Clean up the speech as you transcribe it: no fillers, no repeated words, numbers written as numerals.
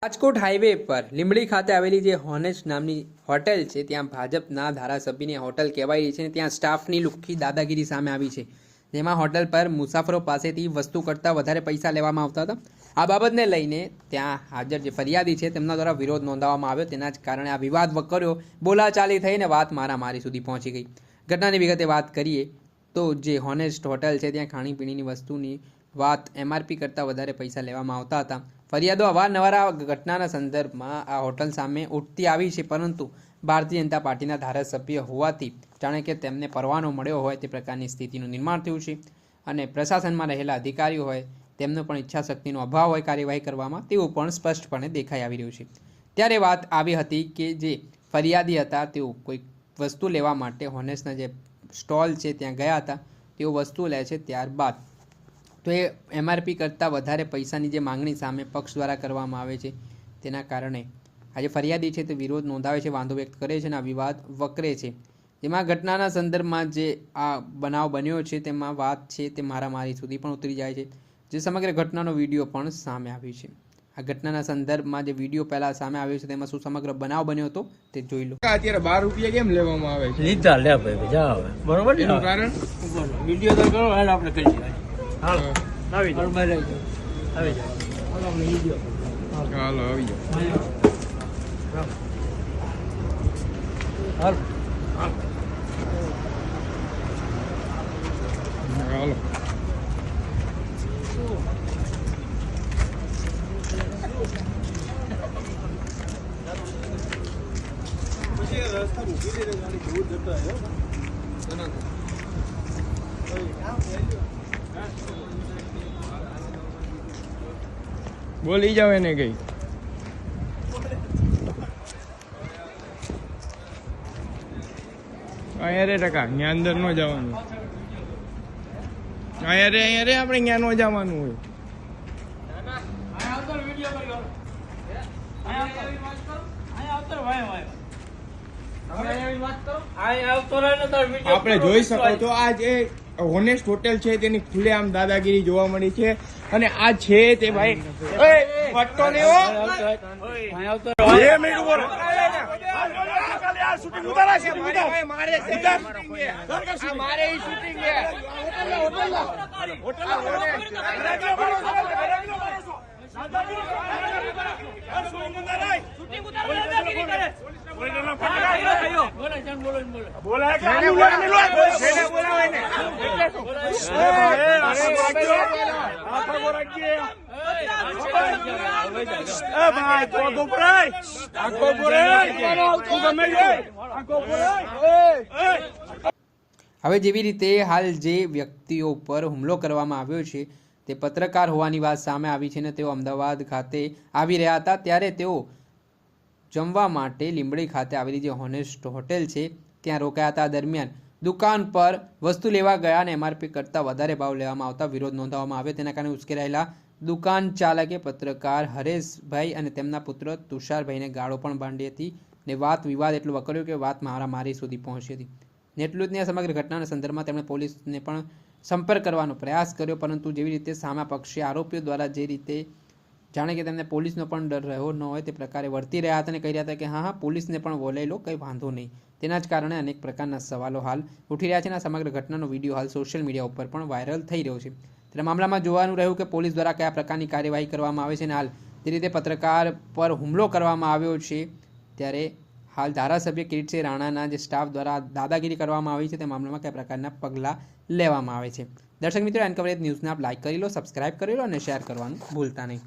Rajkot highway પર લીંબડી ખાતે આવેલી જે હોનેસ્ટ નામની હોટેલ છે ત્યાં ભાજપના ધારાસભ્યની હોટેલ કહેવાય રહી છે અને ત્યાં સ્ટાફની લુખ્ખી દાદાગીરી સામે આવી છે, જેમાં હોટેલ પર મુસાફરો પાસેથી વસ્તુ કરતાં વધારે પૈસા લેવામાં આવતા હતા। આ બાબતને લઈને ત્યાં હાજર જે ફરિયાદી છે તેમના દ્વારા વિરોધ નોંધાવવામાં આવ્યો। તેના જ કારણે આ વિવાદ વકર્યો, બોલાચાલી થઈને વાત મારામારી સુધી પહોંચી ગઈ। ઘટનાની વિગતે વાત કરીએ તો જે હોનેસ્ટ હોટેલ છે ત્યાં ખાણીપીણીની વસ્તુની વાત એમઆરપી કરતાં વધારે પૈસા લેવામાં આવતા હતા। ફરિયાદો અવારનવાર આ ઘટનાના સંદર્ભમાં આ હોટલ સામે ઉઠતી આવી છે, પરંતુ ભારતીય જનતા પાર્ટીના ધારાસભ્ય હોવાથી જાણે કે તેમને પરવાનો મળ્યો હોય તે પ્રકારની સ્થિતિનું નિર્માણ થયું છે અને પ્રશાસનમાં રહેલા અધિકારીઓ હોય તેમનો પણ ઈચ્છાશક્તિનો અભાવ હોય કાર્યવાહી કરવામાં, તેવું પણ સ્પષ્ટપણે દેખાઈ આવી રહ્યું છે। ત્યારે વાત આવી હતી કે જે ફરિયાદી હતા તેઓ કોઈ વસ્તુ લેવા માટે હોનેસ્ટના જે સ્ટોલ છે ત્યાં ગયા હતા। તેઓ વસ્તુ લે છે, ત્યારબાદ તો એ એમઆરપી કરતાં વધારે પૈસાની જે માંગણી સામે પક્ષ દ્વારા કરવામાં આવે છે, તેના કારણે આજે ફરિયાદી છે તે વિરોધ નોંધાવે છે, વાંધો વ્યક્ત કરે છે અને આ વિવાદ વકરે છે। જેમાં ઘટનાના સંદર્ભમાં જે આ બનાવ બન્યો છે તેમાં વાત છે તે મારામારી સુધી પણ ઉતરી જાય છે। જે સમગ્ર ઘટનાનો વિડીયો પણ સામે આવ્યો છે। આ ઘટનાના સંદર્ભમાં જે વિડીયો પહેલા સામે આવ્યો છે તેમાં શું સમગ્ર બનાવ બન્યો હતો તે જોઈ લો। અત્યારે 12 રૂપિયા કેમ લેવામાં આવે છે? લીધા લે ભાઈ જા હવે બરોબર ને એનું કારણ વિડિયો તો કરો હાલ આપણે કરી દઈએ હાલ આવી જાવ આવી જાવ હાલ આપણે વિડિયો હાલો આવી જાવ હાલ હાલો બોલી જાવ એને કઈ અહીંયા રે ટકા ત્યાં અંદર ન જવાનું, અહીંયા રે આપણે ત્યાં ન જવાનું હોય। આપણે જોઈ શકો તો આ જે હોનેસ્ટ હોટેલ છે તેની ખુલ્લેઆમ દાદાગીરી જોવા મળી છે અને આ છે તે ભાઈ પટ્ટો ને હવે જેવી રીતે હાલ જે વ્યક્તિઓ પર હુમલો કરવામાં આવ્યો છે તે પત્રકાર હોવાની વાત સામે આવી છે અને તેઓ અમદાવાદ ખાતે આવી રહ્યા હતા, ત્યારે તેઓ જમવા માટે લીંબડી ખાતે આવેલી જે હોનેસ્ટ હોટેલ છે ત્યાં રોકાયા હતા। દરમિયાન દુકાન પર વસ્તુ લેવા ગયા અને એમઆરપી કરતાં વધારે ભાવ લેવામાં આવતા વિરોધ નોંધાવવામાં આવ્યો। તેના કારણે ઉશ્કેરાયેલા દુકાન ચાલકે પત્રકાર હરેશભાઈ અને તેમના પુત્ર તુષારભાઈને ગાળો પણ બાંધી હતી ને વાત વિવાદ એટલું વકર્યો કે વાત મારામારી સુધી પહોંચી હતી। એટલું જ નહીં, સમગ્ર ઘટનાના સંદર્ભમાં તેમણે પોલીસને પણ સંપર્ક કરવાનો પ્રયાસ કર્યો, પરંતુ જેવી રીતે સામા પક્ષે આરોપીઓ દ્વારા જે રીતે જાણે કે તેમને પોલીસનો પણ ડર રહ્યો ન હોય તે પ્રકારે વર્તી રહ્યા હતા અને કહી રહ્યા હતા કે હા પોલીસને પણ બોલાવી લો, કંઈ વાંધો નહીં। તેના જ કારણે અનેક પ્રકારના સવાલો હાલ ઉઠી રહ્યા છે અને સમગ્ર ઘટનાનો વિડીયો હાલ સોશિયલ મીડિયા ઉપર પણ વાયરલ થઈ રહ્યો છે। ત્યારે મામલામાં જોવાનું રહ્યું કે પોલીસ દ્વારા કયા પ્રકારની કાર્યવાહી કરવામાં આવે છે અને હાલ જે રીતે પત્રકાર પર હુમલો કરવામાં આવ્યો છે ત્યારે હાલ ધારાસભ્ય કિરીટસિંહ રાણાના જે સ્ટાફ દ્વારા દાદાગીરી કરવામાં આવી છે તે મામલામાં કયા પ્રકારના પગલાં લેવામાં આવે છે। દર્શક મિત્રો, એન કવરેજ ન્યૂઝને આપ લાઇક કરી લો, સબસ્ક્રાઇબ કરી લો અને શેર કરવાનું ભૂલતા નહીં।